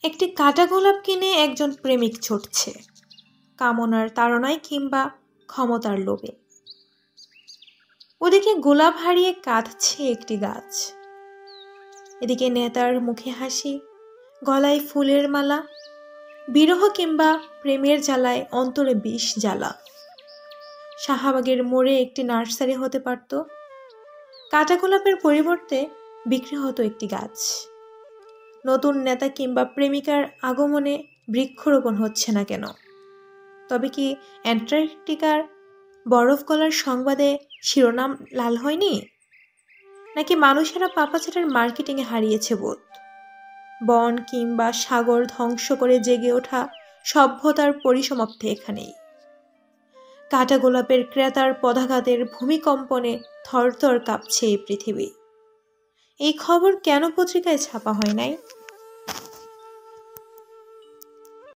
একটি কাটা গোলাপ কিনে একজন প্রেমিক ছুটছে, কামনার তাড়নায় কিংবা ক্ষমতার লোভে। ওদিকে গোলাপ হারিয়ে কাঁদছে একটি গাছ, এদিকে নেতার মুখে হাসি, গলায় ফুলের মালা, বিরহ কিংবা প্রেমের জ্বালায় অন্তরে বিষ জ্বালা। শাহবাগের মোড়ে একটি নার্সারি হতে পারত, কাটা গোলাপের পরিবর্তে বিক্রি হতো একটি গাছ। নতুন নেতা কিংবা প্রেমিকার আগমনে বৃক্ষরোপণ হচ্ছে না কেন? তবে কি অ্যান্টার্কটিকার বরফ গলার সংবাদে শিরোনাম লাল হয়নি? নাকি মানুষেরা পাপাচারের মার্কেটিংয়ে হারিয়েছে বোধ? বন কিংবা সাগর ধ্বংস করে জেগে ওঠা সভ্যতার পরিসমাপ্তি এখানেই। কাটা গোলাপের ক্রেতার পদাঘাতের ভূমিকম্পনে থরথর কাঁপছে এই পৃথিবী। এই খবর কেন পত্রিকায় ছাপা হয় নাই?